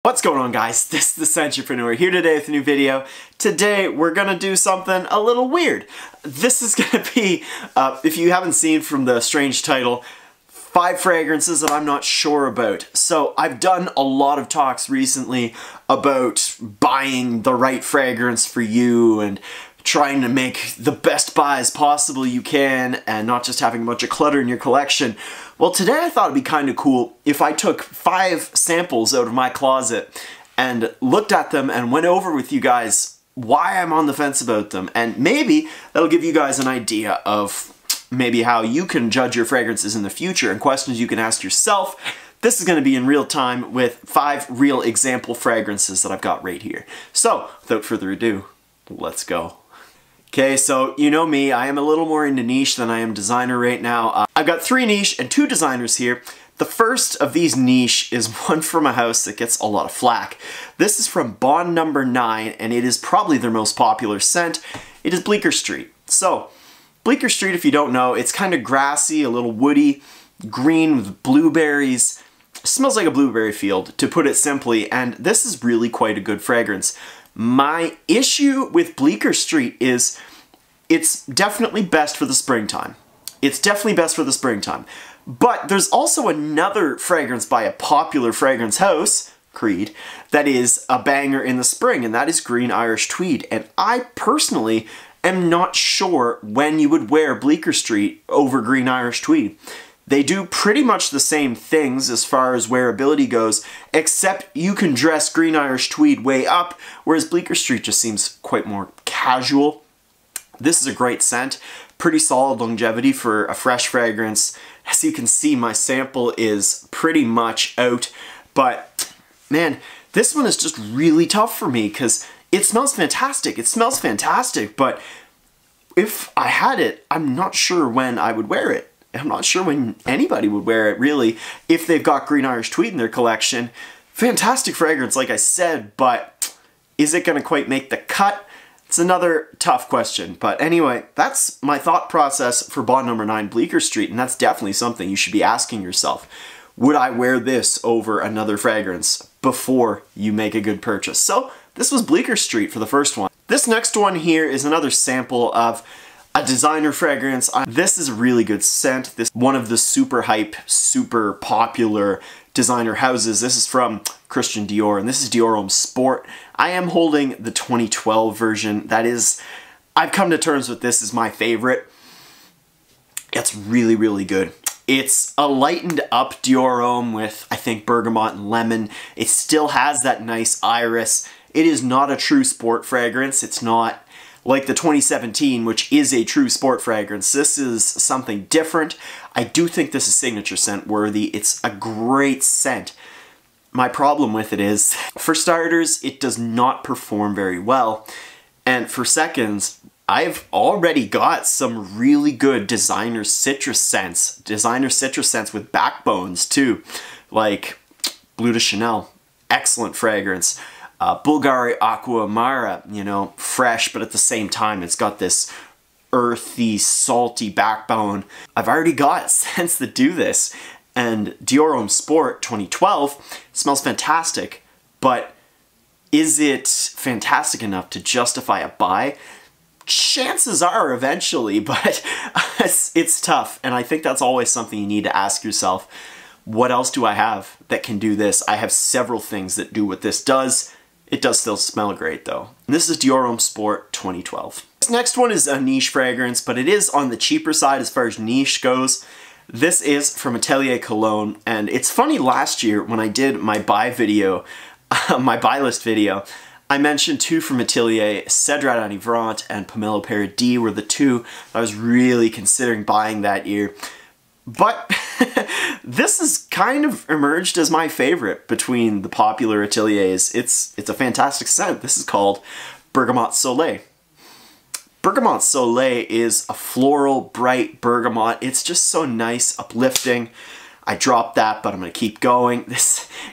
What's going on, guys? This is the Entrepreneur here today with a new video. Today we're gonna do something a little weird. This is gonna be, if you haven't seen from the strange title, 5 fragrances that I'm not sure about. So I've done a lot of talks recently about buying the right fragrance for you and trying to make the best buys possible you can and not just having a bunch of clutter in your collection. Well, today I thought it'd be kind of cool if I took 5 samples out of my closet and looked at them and went over with you guys why I'm on the fence about them. And maybe that'll give you guys an idea of maybe how you can judge your fragrances in the future and questions you can ask yourself. This is going to be in real time with 5 real example fragrances that I've got right here. So, without further ado, let's go. Okay, so you know me, I am a little more into niche than I am designer right now. I've got 3 niche and 2 designers here. The first of these niche is one from a house that gets a lot of flack. This is from Bond number 9, and it is probably their most popular scent. It is Bleecker Street. So, Bleecker Street, if you don't know, it's kind of grassy, a little woody, green with blueberries. It smells like a blueberry field, to put it simply, and this is really quite a good fragrance. My issue with Bleecker Street is it's definitely best for the springtime. It's definitely best for the springtime. But there's also another fragrance by a popular fragrance house, Creed, that is a banger in the spring, and that is Green Irish Tweed. And I personally am not sure when you would wear Bleecker Street over Green Irish Tweed. They do pretty much the same things as far as wearability goes, except you can dress Green Irish Tweed way up, whereas Bleecker Street just seems quite more casual. This is a great scent, pretty solid longevity for a fresh fragrance. As you can see, my sample is pretty much out, but man, this one is just really tough for me because it smells fantastic. It smells fantastic, but if I had it, I'm not sure when I would wear it. I'm not sure when anybody would wear it, really, if they've got Green Irish Tweed in their collection. Fantastic fragrance, like I said, but is it going to quite make the cut? It's another tough question. But anyway, that's my thought process for Bond number 9, Bleecker Street, and that's definitely something you should be asking yourself. Would I wear this over another fragrance before you make a good purchase? So, this was Bleecker Street for the first one. This next one here is another sample of a designer fragrance. This is a really good scent. This is one of the super hype, super popular designer houses. This is from Christian Dior, and this is Dior Homme Sport. I am holding the 2012 version. That is, I've come to terms with this as my favorite. It's really, really good. It's a lightened up Dior Homme with, I think, bergamot and lemon. It still has that nice iris. It is not a true sport fragrance. It's not like the 2017, which is a true sport fragrance. This is something different. I do think this is signature scent worthy. It's a great scent. My problem with it is, for starters, it does not perform very well. And for seconds, I've already got some really good designer citrus scents. Designer citrus scents with backbones too. Like Bleu de Chanel, excellent fragrance. Bulgari Aqua Amara, you know, fresh, but at the same time it's got this earthy, salty backbone. I've already got scents that do this, and Dior Homme Sport 2012 smells fantastic, but is it fantastic enough to justify a buy? Chances are eventually, but it's tough, and I think that's always something you need to ask yourself. What else do I have that can do this? I have several things that do what this does. It does still smell great though. And this is Dior Homme Sport 2012. This next one is a niche fragrance, but it is on the cheaper side as far as niche goes. This is from Atelier Cologne, and it's funny, last year when I did my buy video, my buy list video, I mentioned 2 from Atelier, Cedrat Enivrant and Pomelo Paradis were the 2 I was really considering buying that year. But this has kind of emerged as my favorite between the popular Ateliers. It's a fantastic scent. This is called Bergamote Soleil. Bergamote Soleil is a floral, bright bergamot. It's just so nice, uplifting. I dropped that, but I'm going to keep going.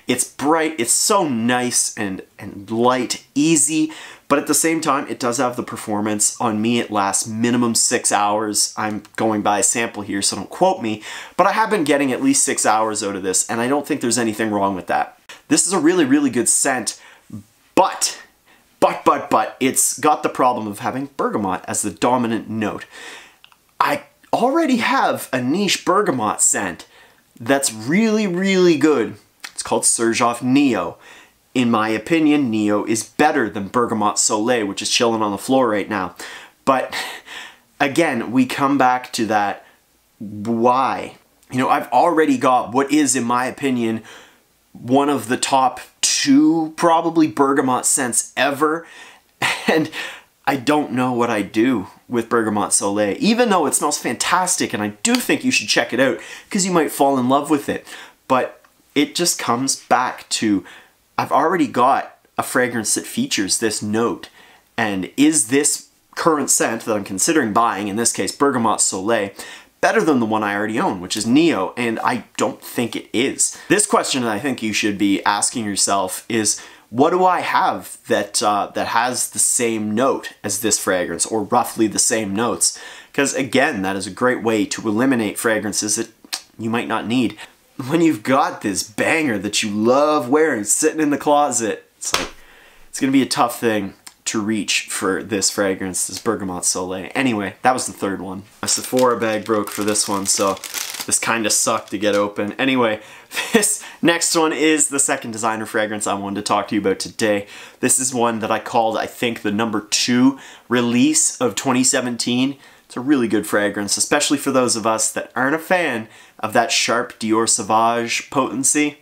It's bright, it's so nice and light, easy, but at the same time, it does have the performance. On me, it lasts minimum 6 hours. I'm going by a sample here, so don't quote me, but I have been getting at least 6 hours out of this, and I don't think there's anything wrong with that. This is a really, really good scent, but it's got the problem of having bergamot as the dominant note. I already have a niche bergamot scent that's really, really good. It's called Serjoff Neo. In my opinion, Neo is better than Bergamote Soleil, which is chilling on the floor right now. But again, we come back to that why. You know, I've already got what is, in my opinion, one of the top 2 probably bergamot scents ever, and I don't know what I do with Bergamote Soleil, even though it smells fantastic, and I do think you should check it out because you might fall in love with it. But it just comes back to, I've already got a fragrance that features this note, and is this current scent that I'm considering buying, in this case Bergamote Soleil, better than the one I already own, which is Neo? And I don't think it is. This question that I think you should be asking yourself is, what do I have that that has the same note as this fragrance, or roughly the same notes? Because again, that is a great way to eliminate fragrances that you might not need. When you've got this banger that you love wearing sitting in the closet, it's like, it's gonna be a tough thing to reach for this fragrance, this Bergamote Soleil. Anyway, that was the third one. My Sephora bag broke for this one, so this kind of sucked to get open. Anyway, this next one is the second designer fragrance I wanted to talk to you about today. This is one that I called, I think, the #2 release of 2017. It's a really good fragrance, especially for those of us that aren't a fan of that sharp Dior Sauvage potency.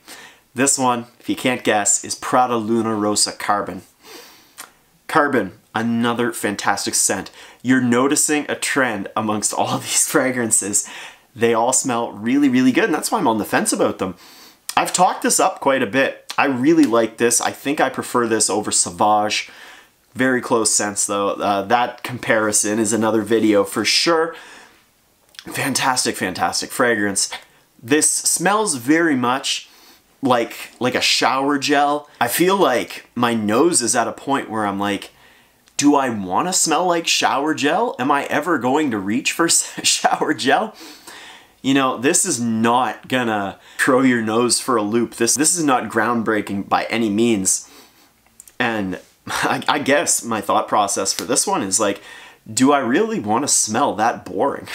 This one, if you can't guess, is Prada Luna Rossa Carbon. Carbon, another fantastic scent. You're noticing a trend amongst all these fragrances. They all smell really, really good, and that's why I'm on the fence about them. I've talked this up quite a bit. I really like this. I think I prefer this over Sauvage. Very close scents though. That comparison is another video for sure. Fantastic, fantastic fragrance. This smells very much like a shower gel. I feel like my nose is at a point where I'm like, do I want to smell like shower gel? Am I ever going to reach for shower gel? You know, this is not gonna throw your nose for a loop. This is not groundbreaking by any means. And I guess my thought process for this one is like, do I really want to smell that boring?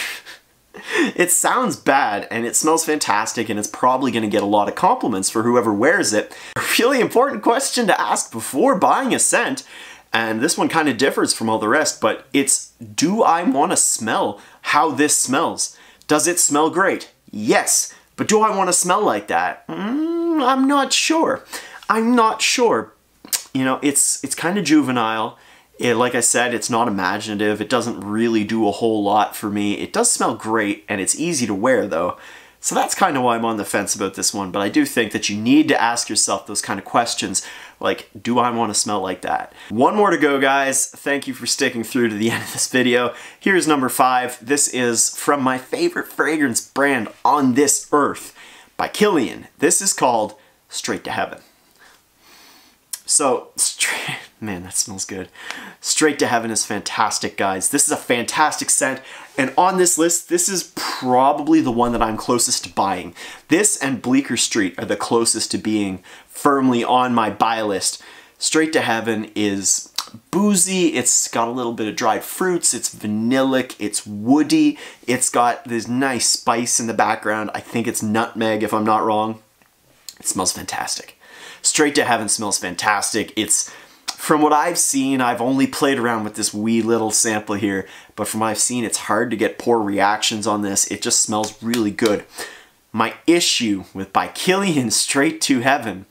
It sounds bad and it smells fantastic, and it's probably going to get a lot of compliments for whoever wears it. A really important question to ask before buying a scent, and this one kind of differs from all the rest, but it's, do I want to smell how this smells? Does it smell great? Yes. But do I want to smell like that? I'm not sure. I'm not sure. You know, it's kind of juvenile. Like I said, it's not imaginative. It doesn't really do a whole lot for me. It does smell great, and it's easy to wear though. So that's kind of why I'm on the fence about this one, but I do think that you need to ask yourself those kind of questions, like, do I want to smell like that? One more to go, guys. Thank you for sticking through to the end of this video. Here's #5. This is from my favorite fragrance brand on this earth, by Kilian. This is called Straight to Heaven. So, man, that smells good. Straight to Heaven is fantastic, guys. This is a fantastic scent, and on this list, this is probably the one that I'm closest to buying. This and Bleecker Street are the closest to being firmly on my buy list. Straight to Heaven is boozy, it's got a little bit of dried fruits, it's vanillic, it's woody, it's got this nice spice in the background. I think it's nutmeg if I'm not wrong. It smells fantastic. Straight to Heaven smells fantastic. It's, from what I've seen, I've only played around with this wee little sample here, but from what I've seen, it's hard to get poor reactions on this. It just smells really good. My issue with by Kilian Straight to Heaven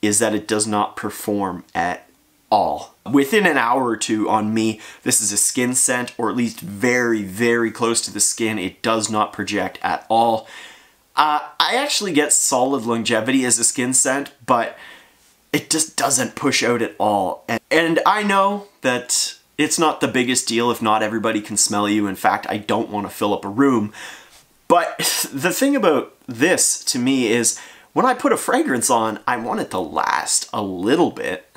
is that it does not perform at all. Within an hour or two on me, this is a skin scent, or at least very, very close to the skin. It does not project at all. I actually get solid longevity as a skin scent, but it just doesn't push out at all. And I know that it's not the biggest deal if not everybody can smell you. In fact, I don't want to fill up a room. But the thing about this to me is, when I put a fragrance on, I want it to last a little bit.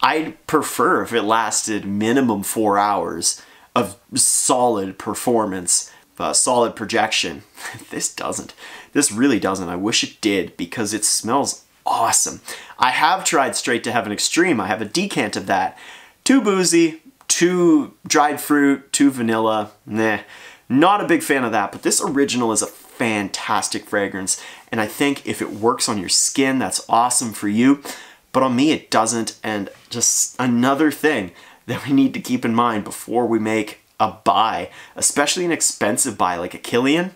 I'd prefer if it lasted minimum 4 hours of solid performance. Solid projection. This doesn't. This really doesn't. I wish it did, because it smells awesome. I have tried Straight to Heaven Extreme. I have a decant of that. Too boozy, too dried fruit, too vanilla. Nah, not a big fan of that, but this original is a fantastic fragrance, and I think if it works on your skin, that's awesome for you, but on me it doesn't. And just another thing that we need to keep in mind before we make a buy, especially an expensive buy like a Kilian,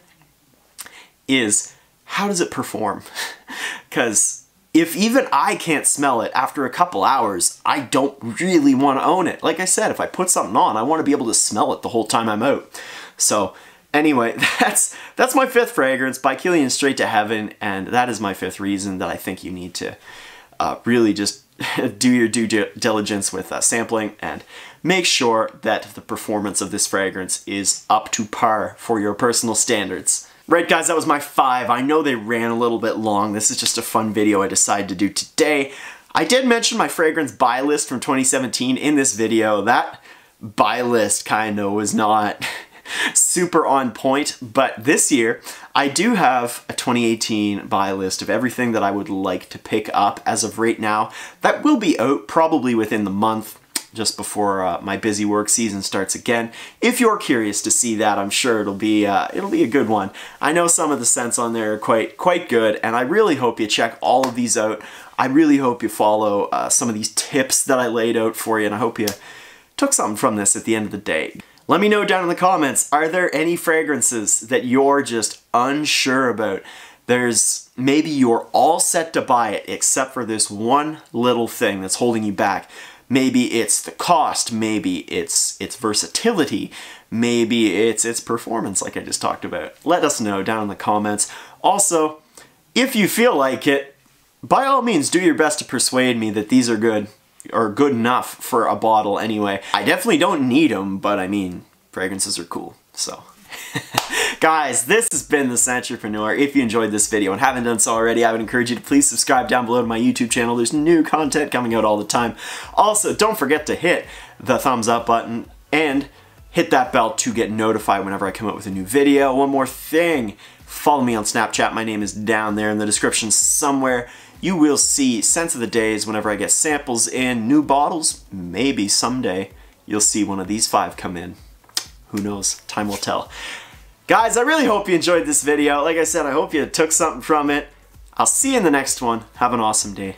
is how does it perform? Because if even I can't smell it after a couple hours, I don't really want to own it. Like I said, if I put something on, I want to be able to smell it the whole time I'm out. So anyway, that's my 5th fragrance by Kilian, Straight to Heaven, and that is my 5th reason that I think you need to really just do your due diligence with sampling and make sure that the performance of this fragrance is up to par for your personal standards. Right guys, that was my 5. I know they ran a little bit long. This is just a fun video I decided to do today. I did mention my fragrance buy list from 2017 in this video. That buy list kind of was not super on point, but this year I do have a 2018 buy list of everything that I would like to pick up as of right now. That will be out probably within the month, just before my busy work season starts again. If you're curious to see that, I'm sure it'll be a good one. I know some of the scents on there are quite good, and I really hope you check all of these out. I really hope you follow some of these tips that I laid out for you, and I hope you took something from this at the end of the day. Let me know down in the comments, are there any fragrances that you're just unsure about? Maybe you're all set to buy it except for this one little thing that's holding you back. Maybe it's the cost, maybe it's its versatility, maybe it's its performance like I just talked about. Let us know down in the comments. Also, if you feel like it, by all means do your best to persuade me that these are good, or good enough for a bottle anyway. I definitely don't need them, but I mean, fragrances are cool, so. Guys, this has been The Scentpreneur. If you enjoyed this video and haven't done so already, I would encourage you to please subscribe down below to my YouTube channel. There's new content coming out all the time. Also, don't forget to hit the thumbs up button and hit that bell to get notified whenever I come out with a new video. One more thing, follow me on Snapchat. My name is down there in the description somewhere. You will see scents of the days whenever I get samples in, new bottles. Maybe someday you'll see one of these 5 come in. Who knows? Time will tell. Guys, I really hope you enjoyed this video. Like I said, I hope you took something from it. I'll see you in the next one. Have an awesome day.